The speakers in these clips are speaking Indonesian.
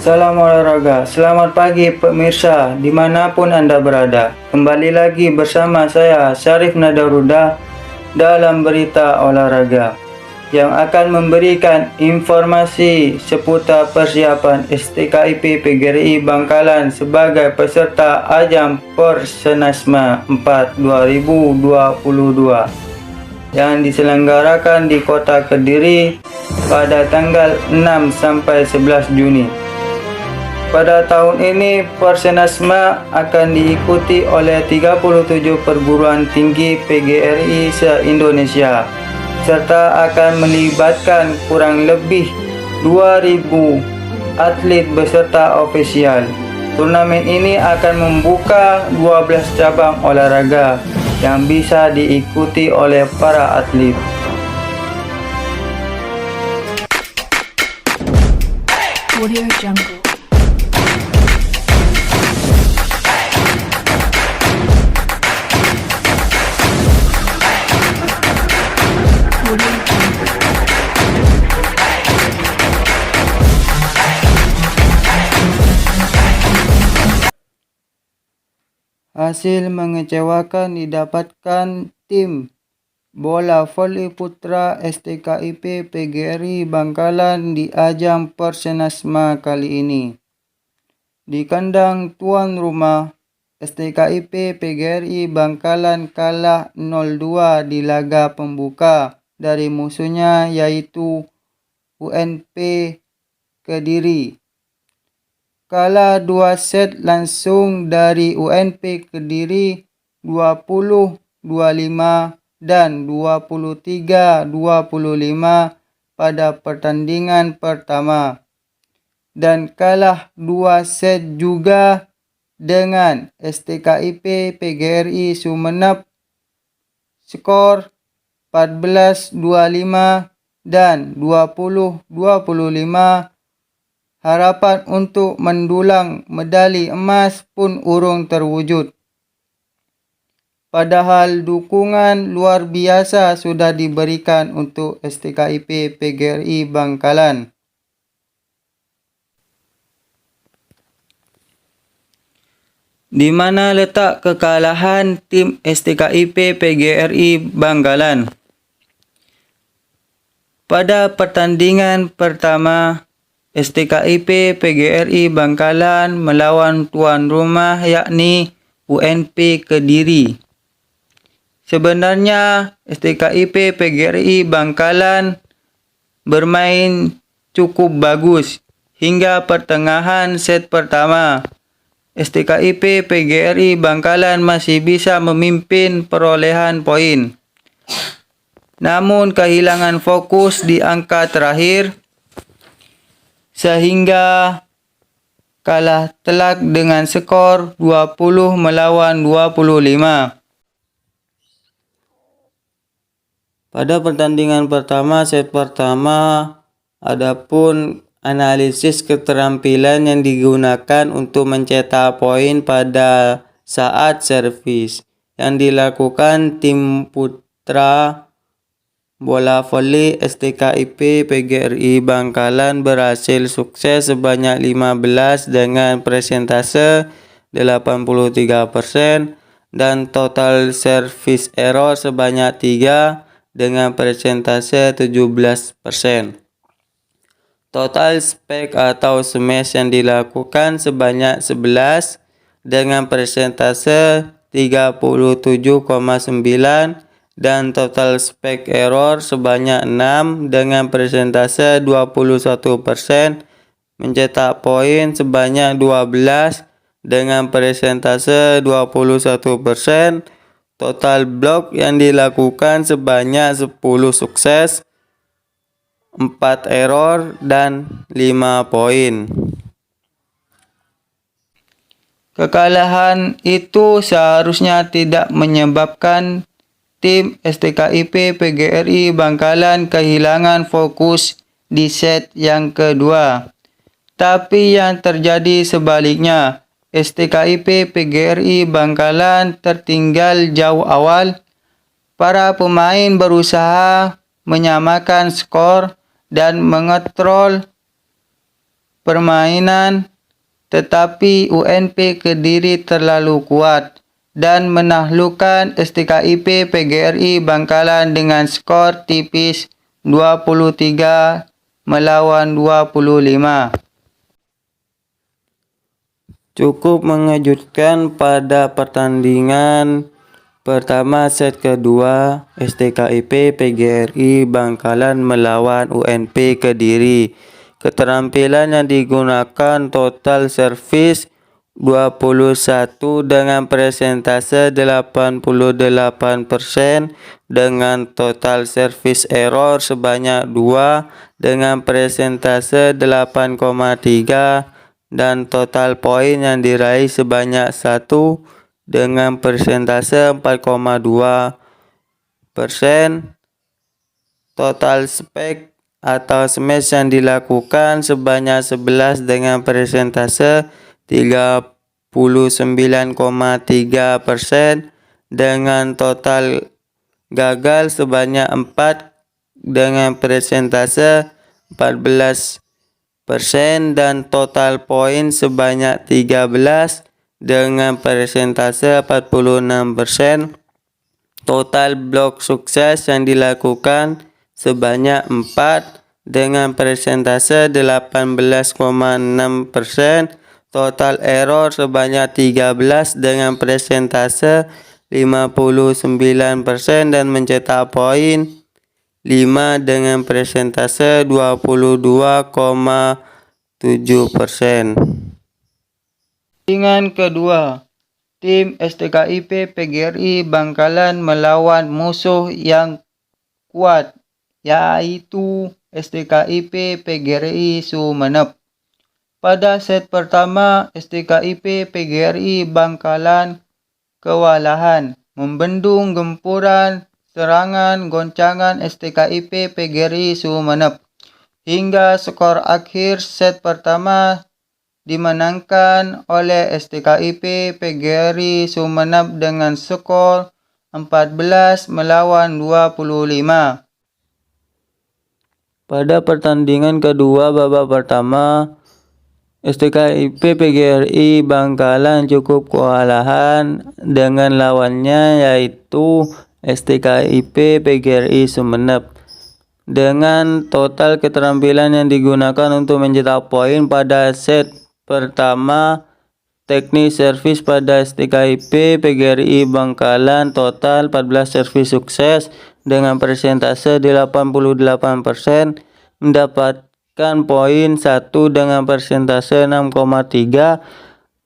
Salam olahraga, selamat pagi pemirsa dimanapun Anda berada. Kembali lagi bersama saya Syarif Nadaruda dalam berita olahraga yang akan memberikan informasi seputar persiapan STKIP PGRI Bangkalan sebagai peserta ajang Persenasma 4 2022 yang diselenggarakan di Kota Kediri pada tanggal 6 sampai 11 Juni. Pada tahun ini, Persenasma akan diikuti oleh 37 perguruan tinggi PGRI se-Indonesia, serta akan melibatkan kurang lebih 2.000 atlet beserta ofisial. Turnamen ini akan membuka 12 cabang olahraga yang bisa diikuti oleh para atlet. Audio Jungle. Hasil mengecewakan didapatkan tim bola voli putra STKIP PGRI Bangkalan di ajang Persenasma kali ini. Di kandang tuan rumah, STKIP PGRI Bangkalan kalah 0-2 di laga pembuka dari musuhnya yaitu UNP Kediri. Kalah 2 set langsung dari UNP Kediri 20-25 dan 23-25 pada pertandingan pertama, dan kalah 2 set juga dengan STKIP PGRI Sumeneb skor 14-25 dan 20-25. Harapan untuk mendulang medali emas pun urung terwujud. Padahal dukungan luar biasa sudah diberikan untuk STKIP PGRI Bangkalan. Di mana letak kekalahan tim STKIP PGRI Bangkalan? Pada pertandingan pertama, STKIP PGRI Bangkalan melawan tuan rumah yakni UNP Kediri. Sebenarnya STKIP PGRI Bangkalan bermain cukup bagus hingga pertengahan set pertama. STKIP PGRI Bangkalan masih bisa memimpin perolehan poin. Namun kehilangan fokus di angka terakhir sehingga kalah telak dengan skor 20-25. Pada pertandingan pertama, set pertama, adapun analisis keterampilan yang digunakan untuk mencetak poin pada saat servis yang dilakukan tim putra bola voli STKIP PGRI Bangkalan berhasil sukses sebanyak 15 dengan persentase 83% dan total service error sebanyak 3 dengan persentase 17%. Total spek atau smash yang dilakukan sebanyak 11 dengan persentase 37,9 dan total spek error sebanyak 6 dengan persentase 21%, mencetak poin sebanyak 12 dengan persentase 21%, total blok yang dilakukan sebanyak 10 sukses, 4 error, dan 5 poin. Kekalahan itu seharusnya tidak menyebabkan tim STKIP PGRI Bangkalan kehilangan fokus di set yang kedua. Tapi yang terjadi sebaliknya, STKIP PGRI Bangkalan tertinggal jauh awal. Para pemain berusaha menyamakan skor dan mengontrol permainan, tetapi UNP Kediri terlalu kuat dan menaklukkan STKIP PGRI Bangkalan dengan skor tipis 23 melawan 25. Cukup mengejutkan pada pertandingan pertama set kedua, STKIP PGRI Bangkalan melawan UNP Kediri. Keterampilan yang digunakan total servis 21 dengan persentase 88% dengan total service error sebanyak 2 dengan persentase 8,3 dan total poin yang diraih sebanyak 1 dengan persentase 4,2%. Total spek atau smash yang dilakukan sebanyak 11 dengan persentase 39,3% dengan total gagal sebanyak 4 dengan persentase 14% dan total poin sebanyak 13 dengan persentase 46%. Total blok sukses yang dilakukan sebanyak 4 dengan persentase 18,6%. Total error sebanyak 13 dengan persentase 59% dan mencetak poin 5 dengan persentase 22,7%. Pertandingan kedua, tim STKIP PGRI Bangkalan melawan musuh yang kuat, yaitu STKIP PGRI Sumeneb. Pada set pertama, STKIP PGRI Bangkalan kewalahan membendung gempuran serangan goncangan STKIP PGRI Sumeneb hingga skor akhir set pertama dimenangkan oleh STKIP PGRI Sumeneb dengan skor 14 melawan 25. Pada pertandingan kedua babak pertama, STKIP PGRI Bangkalan cukup kewalahan dengan lawannya yaitu STKIP PGRI Sumeneb. Dengan total keterampilan yang digunakan untuk mencetak poin pada set pertama, teknik servis pada STKIP PGRI Bangkalan total 14 servis sukses dengan persentase 88%, mendapatkan poin 1 dengan persentase 6,3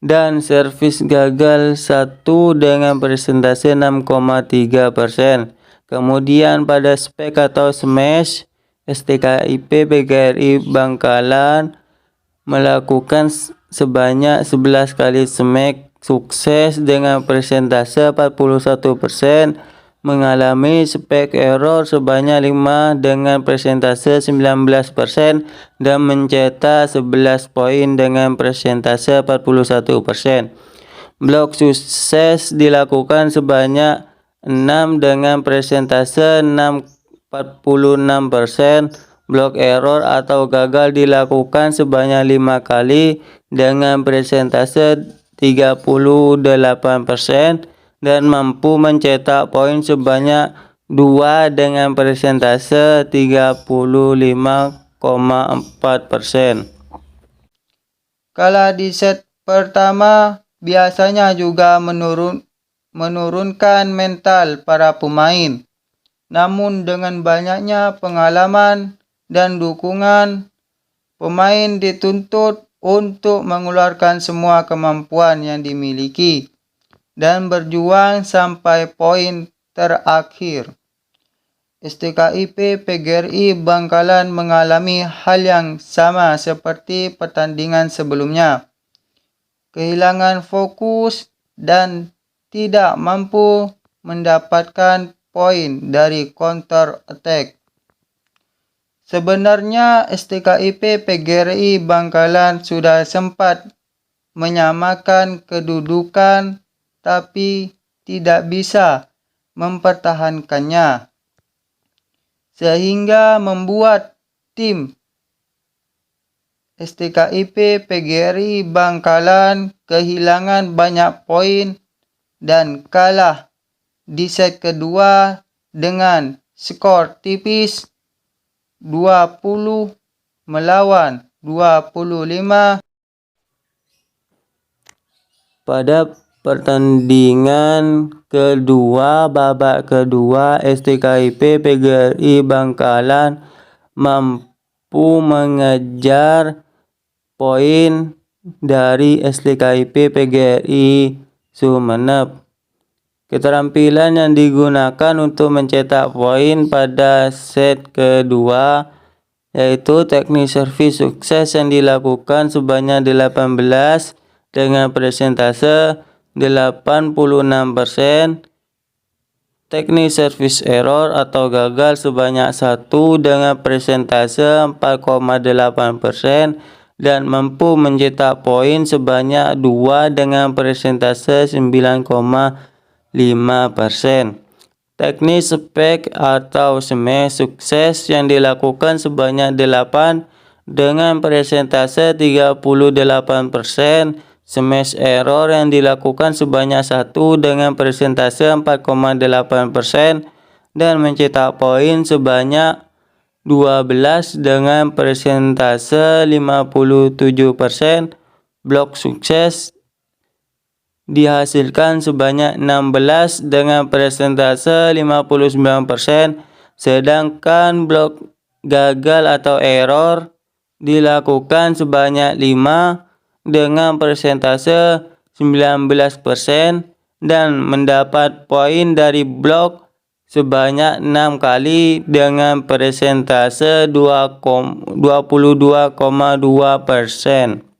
dan servis gagal 1 dengan persentase 6,3%. Kemudian pada spek atau smash, STKIP PGRI Bangkalan melakukan sebanyak 11 kali smash sukses dengan persentase 41%, mengalami spek error sebanyak 5 dengan persentase 19% dan mencetak 11 poin dengan persentase 41%. Blok sukses dilakukan sebanyak 6 dengan persentase 46%. Blok error atau gagal dilakukan sebanyak 5 kali dengan persentase 38% dan mampu mencetak poin sebanyak 2 dengan persentase 35,4%. Kalah di set pertama biasanya juga menurunkan mental para pemain. Namun dengan banyaknya pengalaman dan dukungan, pemain dituntut untuk mengeluarkan semua kemampuan yang dimiliki dan berjuang sampai poin terakhir. STKIP PGRI Bangkalan mengalami hal yang sama seperti pertandingan sebelumnya. Kehilangan fokus dan tidak mampu mendapatkan poin dari counter attack. Sebenarnya STKIP PGRI Bangkalan sudah sempat menyamakan kedudukan tapi tidak bisa mempertahankannya, sehingga membuat tim STKIP PGRI Bangkalan kehilangan banyak poin dan kalah di set kedua dengan skor tipis 20 melawan 25. Pada pertandingan kedua babak kedua, STKIP PGRI Bangkalan mampu mengejar poin dari STKIP PGRI Sumeneb. Keterampilan yang digunakan untuk mencetak poin pada set kedua yaitu teknik servis sukses yang dilakukan sebanyak 18 dengan persentase 86%, teknik servis error atau gagal sebanyak 1 dengan persentase 4,8%, dan mampu mencetak poin sebanyak 2 dengan persentase 9,5%. Teknik spek atau smash sukses yang dilakukan sebanyak 8 dengan persentase 38%, smash error yang dilakukan sebanyak 1 dengan persentase 4,8% dan mencetak poin sebanyak 12 dengan persentase 57%. Blok sukses dihasilkan sebanyak 16 dengan persentase 59%, sedangkan blok gagal atau error dilakukan sebanyak 5 dengan persentase 19% dan mendapat poin dari blok sebanyak 6 kali dengan persentase 22,2%.